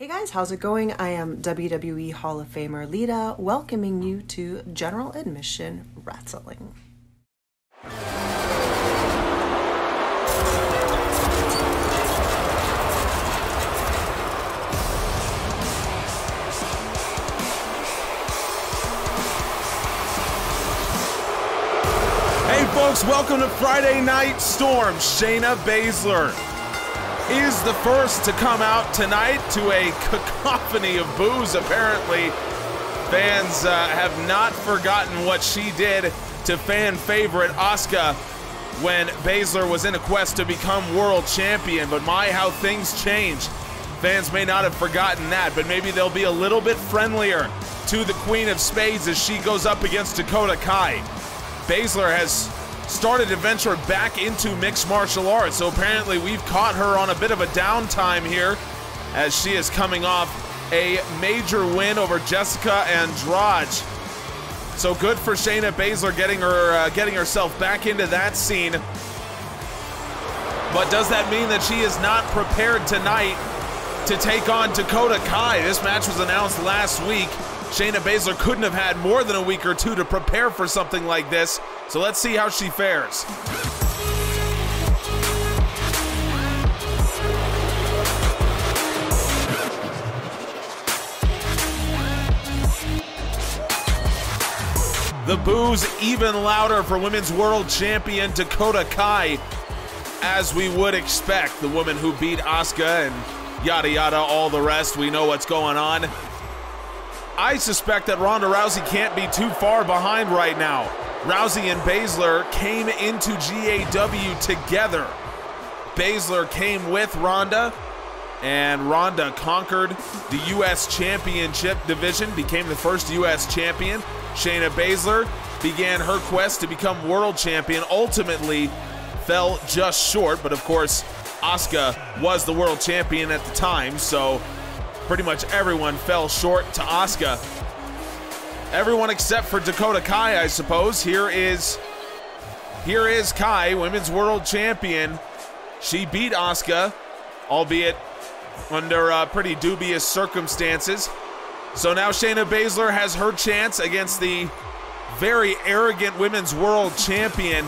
Hey guys, how's it going? I am WWE Hall of Famer Lita, welcoming you to General Admission Wrestling. Hey folks, welcome to Friday Night Storm. Shayna Baszler is the first to come out tonight to a cacophony of boos. Apparently, fans have not forgotten what she did to fan favorite Asuka when Baszler was in a quest to become world champion. But my, how things change. Fans may not have forgotten that, but maybe they'll be a little bit friendlier to the Queen of Spades as she goes up against Dakota Kai. Baszler has started to venture back into mixed martial arts, so apparently we've caught her on a bit of a downtime here as she is coming off a major win over Jessica Andrade. So good for Shayna Baszler getting herself back into that scene. But does that mean that she is not prepared tonight to take on Dakota Kai? This match was announced last week. Shayna Baszler couldn't have had more than a week or two to prepare for something like this, so let's see how she fares. The boos even louder for Women's World Champion Dakota Kai, as we would expect. The woman who beat Asuka and yada yada, all the rest. We know what's going on. I suspect that Ronda Rousey can't be too far behind right now. Rousey and Baszler came into GAW together. Baszler came with Ronda, and Ronda conquered the U.S. Championship division, became the first U.S. champion. Shayna Baszler began her quest to become world champion, ultimately fell just short, but of course, Asuka was the world champion at the time, so pretty much everyone fell short to Asuka. Everyone except for Dakota Kai, I suppose. Here is Kai, Women's World Champion. She beat Asuka, albeit under pretty dubious circumstances. So now Shayna Baszler has her chance against the very arrogant Women's World Champion.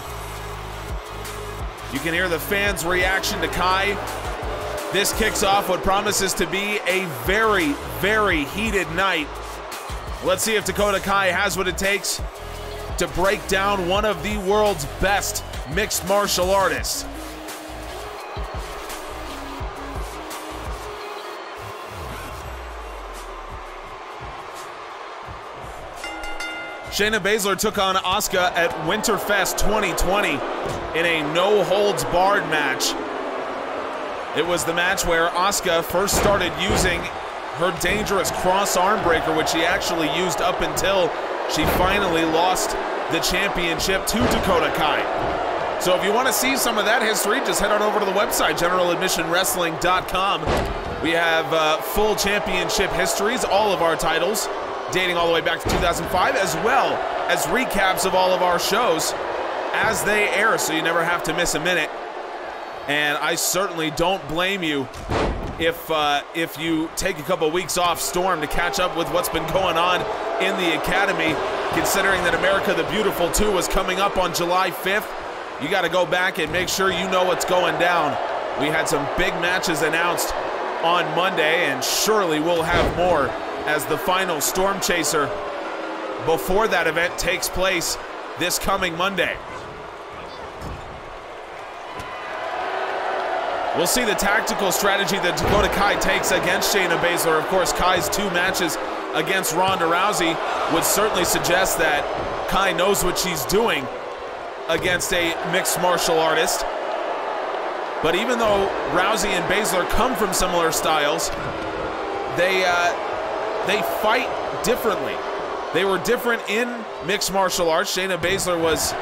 You can hear the fans' reaction to Kai. This kicks off what promises to be a very, very heated night. Let's see if Dakota Kai has what it takes to break down one of the world's best mixed martial artists. Shayna Baszler took on Asuka at Winterfest 2020 in a no-holds-barred match. It was the match where Asuka first started using her dangerous cross arm breaker, which she actually used up until she finally lost the championship to Dakota Kai. So if you want to see some of that history, just head on over to the website, generaladmissionwrestling.com. We have full championship histories, all of our titles, dating all the way back to 2005, as well as recaps of all of our shows as they air, so you never have to miss a minute. And I certainly don't blame you if you take a couple weeks off Storm to catch up with what's been going on in the Academy, considering that America the Beautiful 2 was coming up on July 5th. You got to go back and make sure you know what's going down. We had some big matches announced on Monday, and surely we'll have more as the final Storm Chaser before that event takes place this coming Monday. We'll see the tactical strategy that Dakota Kai takes against Shayna Baszler. Of course, Kai's 2 matches against Ronda Rousey would certainly suggest that Kai knows what she's doing against a mixed martial artist. But even though Rousey and Baszler come from similar styles, they fight differently. They were different in mixed martial arts. Shayna Baszler was,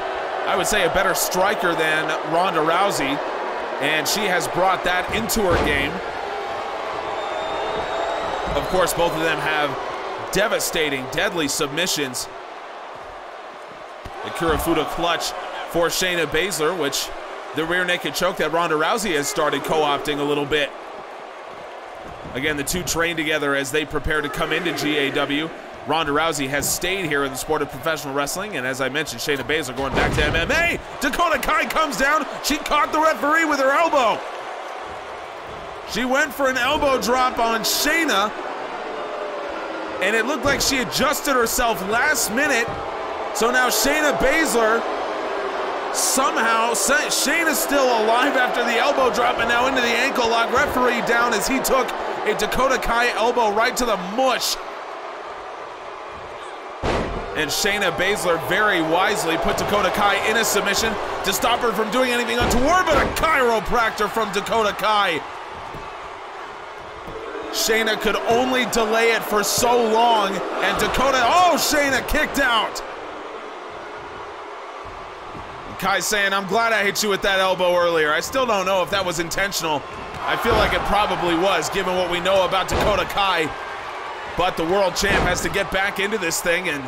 I would say, a better striker than Ronda Rousey, and she has brought that into her game. Of course, both of them have devastating, deadly submissions. The Kurafuda clutch for Shayna Baszler, which the rear naked choke that Ronda Rousey has started co-opting a little bit. Again, the two train together as they prepare to come into GAW. Ronda Rousey has stayed here in the sport of professional wrestling, and as I mentioned, Shayna Baszler going back to MMA. Dakota Kai comes down. She caught the referee with her elbow. She went for an elbow drop on Shayna, and it looked like she adjusted herself last minute. So now Shayna Baszler, somehow, Shayna's still alive after the elbow drop and now into the ankle lock. Referee down as he took a Dakota Kai elbow right to the mush. And Shayna Baszler very wisely put Dakota Kai in a submission to stop her from doing anything untoward, but a chiropractor from Dakota Kai. Shayna could only delay it for so long, and Dakota, oh, Shayna kicked out. Kai saying, I'm glad I hit you with that elbow earlier. I still don't know if that was intentional. I feel like it probably was, given what we know about Dakota Kai. But the world champ has to get back into this thing, and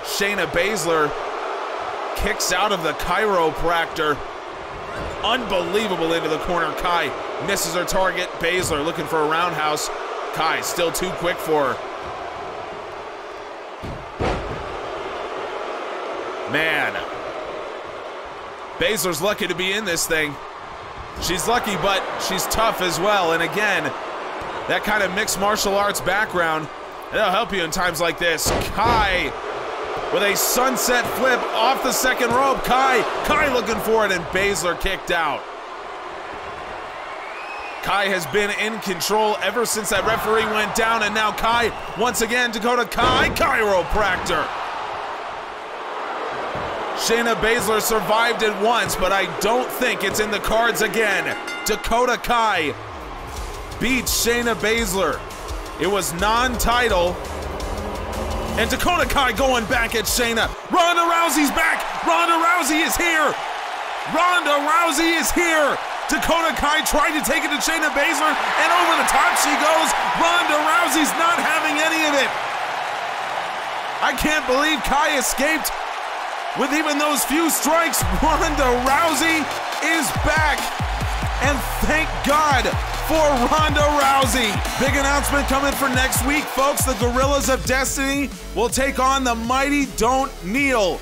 Shayna Baszler kicks out of the chiropractor. Unbelievable into the corner. Kai misses her target. Baszler looking for a roundhouse. Kai still too quick for her. Man. Baszler's lucky to be in this thing. She's lucky, but she's tough as well. And again, that kind of mixed martial arts background, it'll help you in times like this. Kai with a sunset flip off the second rope. Kai looking for it, and Baszler kicked out. Kai has been in control ever since that referee went down, and now Kai, once again, Dakota Kai, chiropractor. Shayna Baszler survived it once, but I don't think it's in the cards again. Dakota Kai beats Shayna Baszler. It was non-title. And Dakota Kai going back at Shayna. Ronda Rousey's back. Ronda Rousey is here. Ronda Rousey is here. Dakota Kai tried to take it to Shayna Baszler, and over the top she goes. Ronda Rousey's not having any of it. I can't believe Kai escaped with even those few strikes. Ronda Rousey is back, and thank God for Ronda Rousey. Big announcement coming for next week, folks. The Gorillas of Destiny will take on the mighty Don't Kneel.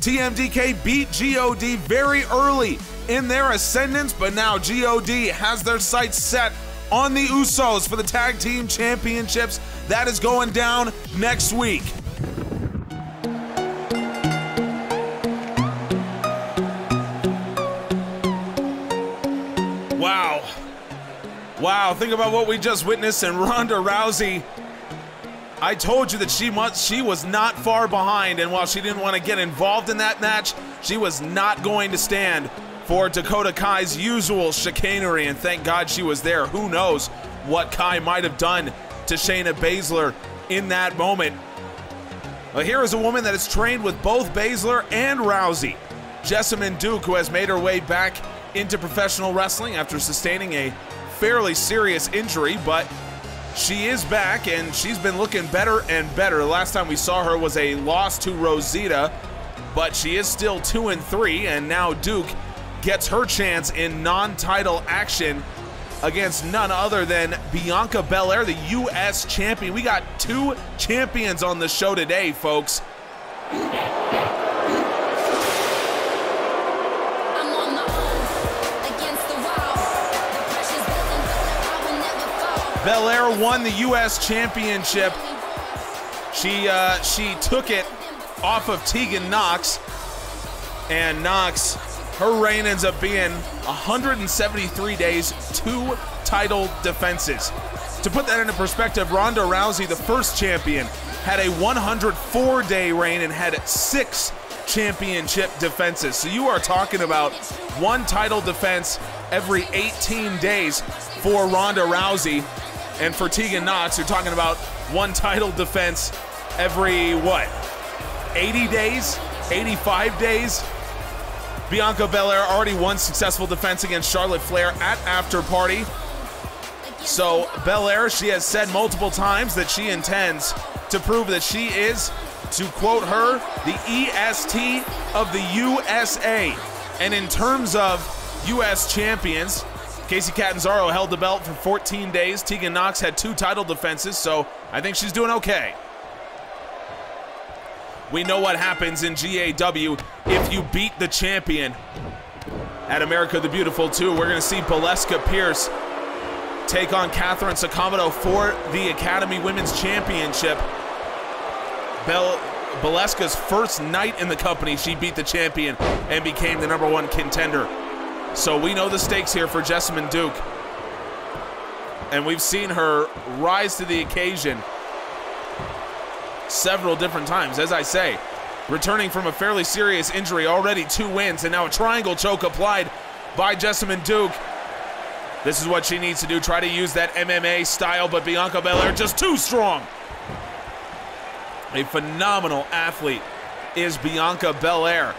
TMDK beat GOD very early in their ascendance, but now GOD has their sights set on the Usos for the Tag Team Championships. That is going down next week. Wow, think about what we just witnessed, and Ronda Rousey, I told you that she was not far behind, and while she didn't want to get involved in that match, she was not going to stand for Dakota Kai's usual chicanery, and thank God she was there. Who knows what Kai might have done to Shayna Baszler in that moment. Well, here is a woman that has trained with both Baszler and Rousey. Jessamine Duke, who has made her way back into professional wrestling after sustaining a fairly serious injury, but she is back and she's been looking better and better. The last time we saw her was a loss to Rosita, but she is still 2-3, and now Duke gets her chance in non-title action against none other than Bianca Belair, the U.S. champion. We got two champions on the show today, folks. Belair won the U.S. championship. She took it off of Tegan Knox, and Knox, her reign ends up being 173 days, 2 title defenses. To put that into perspective, Ronda Rousey, the first champion, had a 104-day reign and had 6 championship defenses. So you are talking about 1 title defense every 18 days for Ronda Rousey. And for Tegan Knox, you're talking about 1 title defense every, what, 80 days? 85 days? Bianca Belair already won successful defense against Charlotte Flair at After Party. So Belair, she has said multiple times that she intends to prove that she is, to quote her, the EST of the USA. And in terms of U.S. champions, Casey Catanzaro held the belt for 14 days. Tegan Nox had 2 title defenses, so I think she's doing okay. We know what happens in GAW if you beat the champion. At America the Beautiful 2, we're going to see Valeska Pierce take on Catherine Sakamoto for the Academy Women's Championship. Valeska's first night in the company, she beat the champion and became the #1 contender. So we know the stakes here for Jessamine Duke. And we've seen her rise to the occasion several different times. As I say, returning from a fairly serious injury, already 2 wins, and now a triangle choke applied by Jessamine Duke. This is what she needs to do, try to use that MMA style, but Bianca Belair just too strong. A phenomenal athlete is Bianca Belair,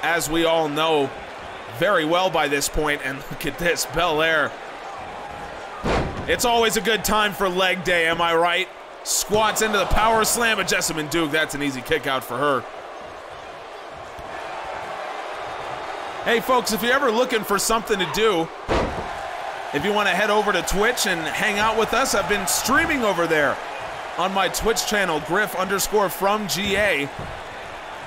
as we all know very well by this point. And look at this, Belair. It's always a good time for leg day, am I right? Squats into the power slam of Jessamine Duke. That's an easy kick out for her. Hey folks, if you're ever looking for something to do, if you want to head over to Twitch and hang out with us, I've been streaming over there on my Twitch channel, Griff_from GA.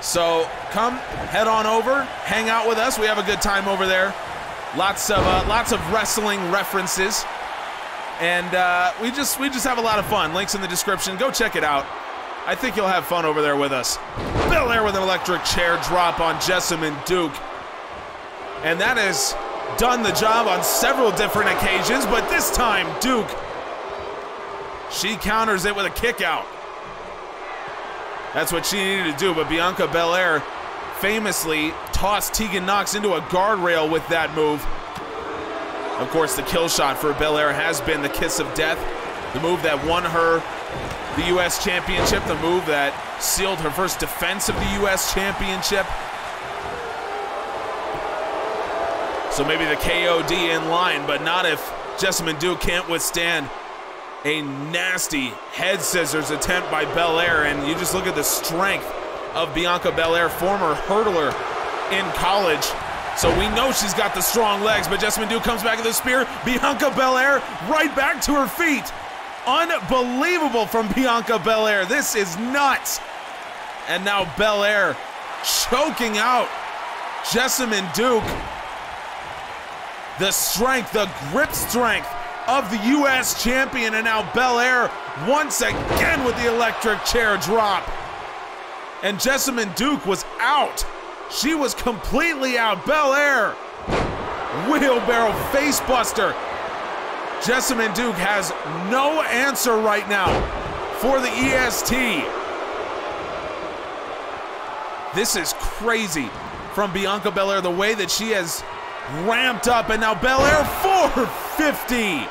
So come, head on over, hang out with us. We have a good time over there. Lots of wrestling references, and we just have a lot of fun. Links in the description. Go check it out. I think you'll have fun over there with us. Belair with an electric chair drop on Jessamine Duke, and that has done the job on several different occasions. But this time, Duke, she counters it with a kick out. That's what she needed to do, but Bianca Belair famously tossed Tegan Nox into a guardrail with that move. Of course, the kill shot for Belair has been the kiss of death, the move that won her the U.S. Championship, the move that sealed her first defense of the U.S. Championship. So maybe the KOD in line, but not if Jessamine Duke can't withstand a nasty head scissors attempt by Belair. And you just look at the strength of Bianca Belair, former hurdler in college. So we know she's got the strong legs, but Jessamine Duke comes back with a spear. Bianca Belair right back to her feet. Unbelievable from Bianca Belair. This is nuts. And now Belair choking out Jessamine Duke. The strength, the grip strength of the U.S. champion, and now Belair once again with the electric chair drop. And Jessamine Duke was out. She was completely out. Belair, wheelbarrow face buster. Jessamine Duke has no answer right now for the EST. This is crazy from Bianca Belair, the way that she has ramped up, and now Belair 450.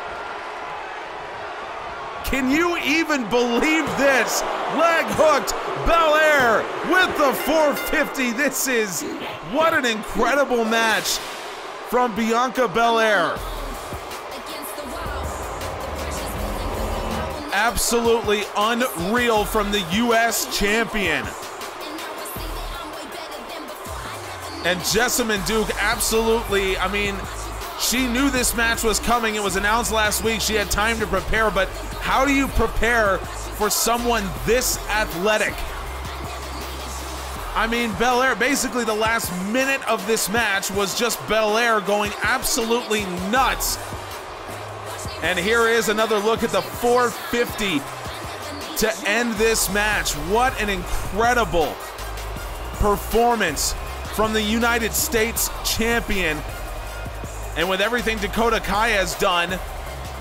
Can you even believe this? Leg hooked, Belair with the 450. This is, what an incredible match from Bianca Belair. Absolutely unreal from the U.S. champion. And Jessamine Duke absolutely, I mean, she knew this match was coming. It was announced last week. She had time to prepare, but how do you prepare for someone this athletic? I mean, Belair, basically the last minute of this match was just Belair going absolutely nuts. And here is another look at the 450 to end this match. What an incredible performance from the United States champion. And with everything Dakota Kai has done,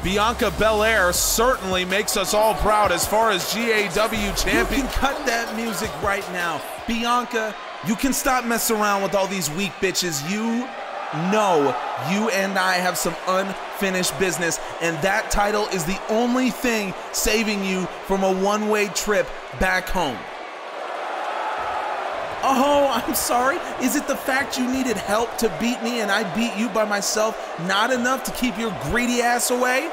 Bianca Belair certainly makes us all proud as far as GAW champion. You can cut that music right now. Bianca, you can stop messing around with all these weak bitches. You know you and I have some unfinished business, and that title is the only thing saving you from a one-way trip back home. Oh, I'm sorry. Is it the fact you needed help to beat me and I beat you by myself not enough to keep your greedy ass away?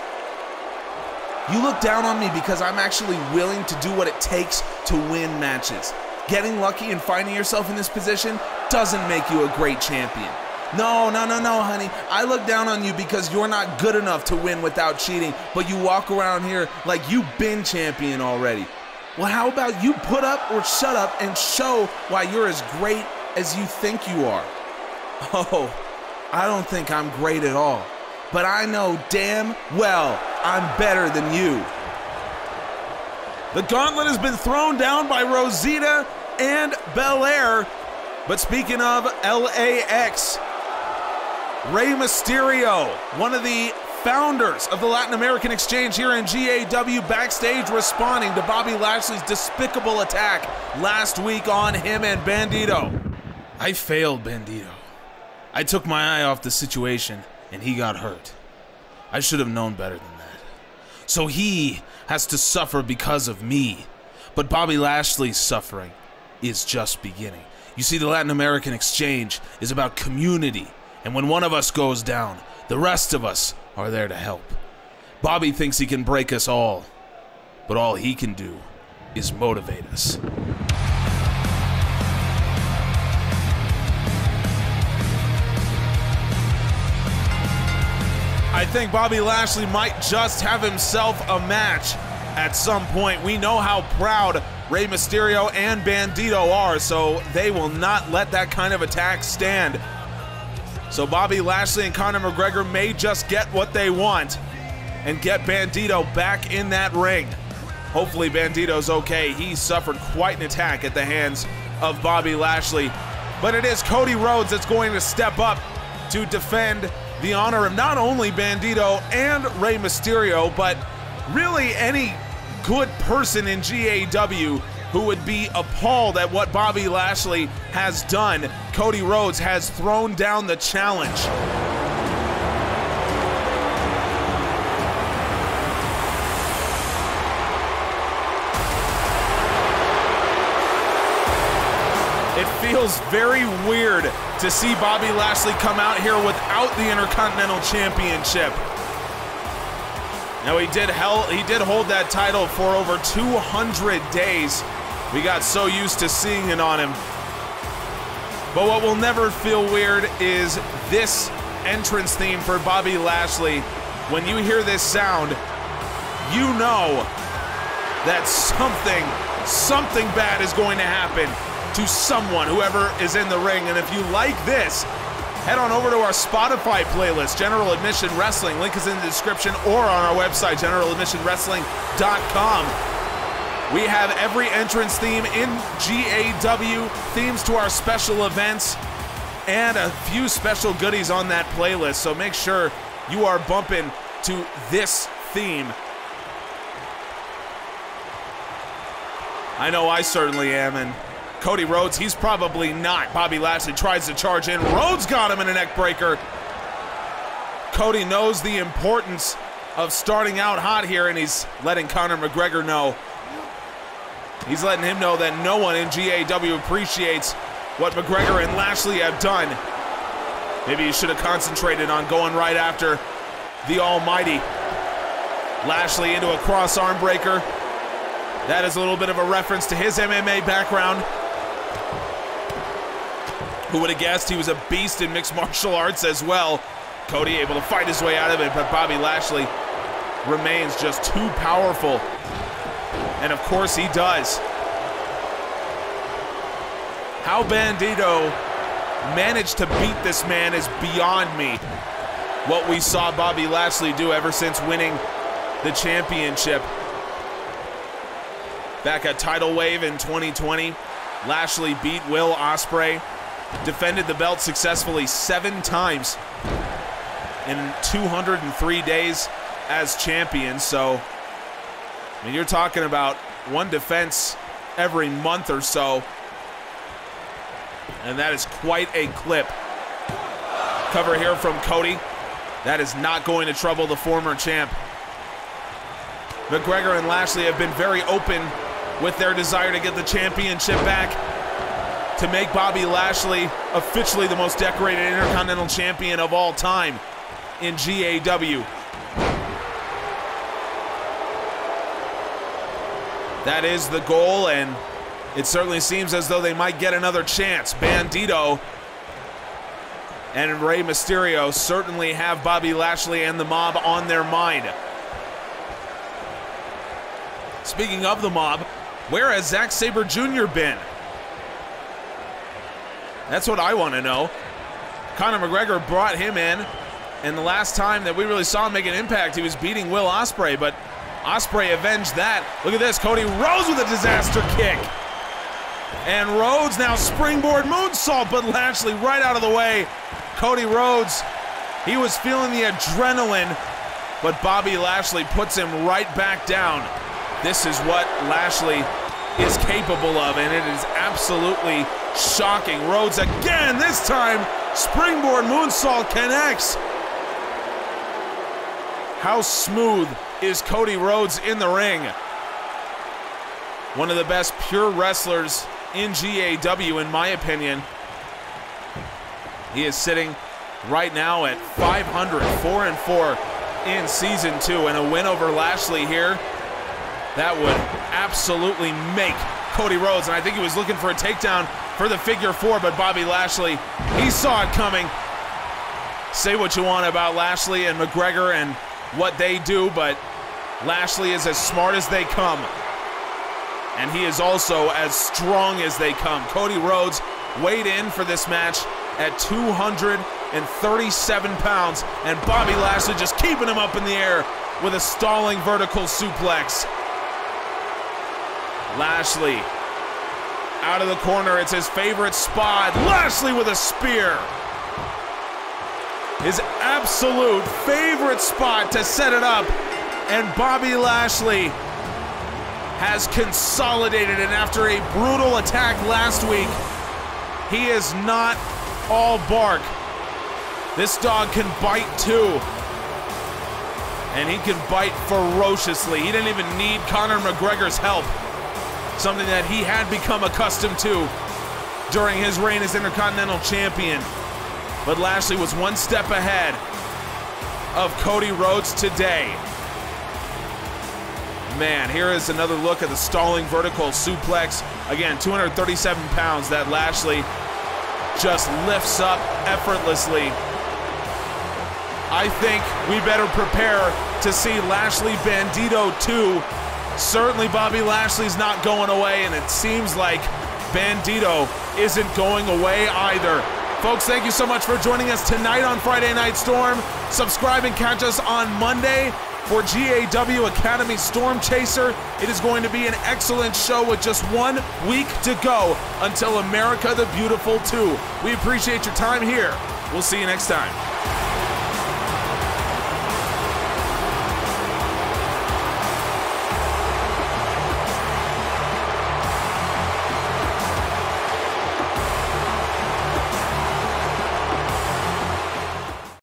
You look down on me because I'm actually willing to do what it takes to win matches. Getting lucky and finding yourself in this position doesn't make you a great champion. No, honey. I look down on you because you're not good enough to win without cheating, but you walk around here like you've been champion already. Well, how about you put up or shut up and show why you're as great as you think you are? Oh, I don't think I'm great at all, but I know damn well I'm better than you. The gauntlet has been thrown down by Rosita and Belair. But speaking of LAX, Rey Mysterio, one of the founders of the Latin American Exchange here in GAW, backstage responding to Bobby Lashley's despicable attack last week on him and Bandido. I failed, Bandido. I took my eye off the situation and he got hurt. I should have known better than that. So he has to suffer because of me. But Bobby Lashley's suffering is just beginning. You see, the Latin American Exchange is about community, and when one of us goes down, the rest of us are there to help. Bobby thinks he can break us all, but all he can do is motivate us. I think Bobby Lashley might just have himself a match at some point. We know how proud Rey Mysterio and Bandido are, so they will not let that kind of attack stand. So Bobby Lashley and Conor McGregor may just get what they want and get Bandido back in that ring. Hopefully Bandido's okay. He suffered quite an attack at the hands of Bobby Lashley. But it is Cody Rhodes that's going to step up to defend the honor of not only Bandido and Rey Mysterio, but really any good person in GAW who would be appalled at what Bobby Lashley has done. Cody Rhodes has thrown down the challenge. It feels very weird to see Bobby Lashley come out here without the Intercontinental Championship. Now he did hold that title for over 200 days. We got so used to seeing it on him. But what will never feel weird is this entrance theme for Bobby Lashley. When you hear this sound, you know that something bad is going to happen to someone, whoever is in the ring. And if you like this, head on over to our Spotify playlist, General Admission Wrestling. Link is in the description, or on our website, generaladmissionwrestling.com. We have every entrance theme in GAW, themes to our special events, and a few special goodies on that playlist. So make sure you are bumping to this theme. I know I certainly am, and Cody Rhodes, he's probably not. Bobby Lashley tries to charge in. Rhodes got him in a neck breaker. Cody knows the importance of starting out hot here, and he's letting Conor McGregor know. He's letting him know that no one in GAW appreciates what McGregor and Lashley have done. Maybe he should have concentrated on going right after the Almighty. Lashley into a cross arm breaker. That is a little bit of a reference to his MMA background. Who would have guessed he was a beast in mixed martial arts as well. Cody able to fight his way out of it, but Bobby Lashley remains just too powerful. And of course he does. How Bandido managed to beat this man is beyond me. What we saw Bobby Lashley do ever since winning the championship. Back at Tidal Wave in 2020, Lashley beat Will Ospreay. Defended the belt successfully 7 times in 203 days as champion. So, I mean, you're talking about one defense every month or so. And that is quite a clip. Cover here from Cody. That is not going to trouble the former champ. McGregor and Lashley have been very open with their desire to get the championship back, to make Bobby Lashley officially the most decorated Intercontinental Champion of all time in GAW. That is the goal, and it certainly seems as though they might get another chance. Bandido and Rey Mysterio certainly have Bobby Lashley and the Mob on their mind. Speaking of the Mob, where has Zack Sabre Jr. been? That's what I want to know. Conor McGregor brought him in, and the last time that we really saw him make an impact, he was beating Will Ospreay, but Ospreay avenged that. Look at this, Cody Rhodes with a disaster kick. And Rhodes now springboard moonsault, but Lashley right out of the way. Cody Rhodes, he was feeling the adrenaline, but Bobby Lashley puts him right back down. This is what Lashley is capable of, and it is absolutely shocking. Rhodes again, this time springboard moonsault connects. How smooth is Cody Rhodes in the ring? One of the best pure wrestlers in GAW, in my opinion. He is sitting right now at 500, 4-4 in season 2, and a win over Lashley here, that would absolutely make Cody Rhodes, and I think he was looking for a takedown for the figure 4, but Bobby Lashley, he saw it coming. Say what you want about Lashley and McGregor and what they do, but Lashley is as smart as they come, and he is also as strong as they come. Cody Rhodes weighed in for this match at 237 pounds, and Bobby Lashley just keeping him up in the air with a stalling vertical suplex. Lashley out of the corner, it's his favorite spot. Lashley with a spear. His absolute favorite spot to set it up, and Bobby Lashley has consolidated, and after a brutal attack last week, he is not all bark. This dog can bite too, and he can bite ferociously. He didn't even need Conor McGregor's help, something that he had become accustomed to during his reign as Intercontinental Champion. But Lashley was one step ahead of Cody Rhodes today. Man, here is another look at the stalling vertical suplex. Again, 237 pounds that Lashley just lifts up effortlessly. I think we better prepare to see Lashley Bandido 2. Certainly Bobby Lashley's not going away, and it seems like Bandido isn't going away either. Folks, thank you so much for joining us tonight on Friday Night Storm. Subscribe and catch us on Monday for GAW Academy Storm Chaser. It is going to be an excellent show with just 1 week to go until America the Beautiful 2. We appreciate your time here. We'll see you next time.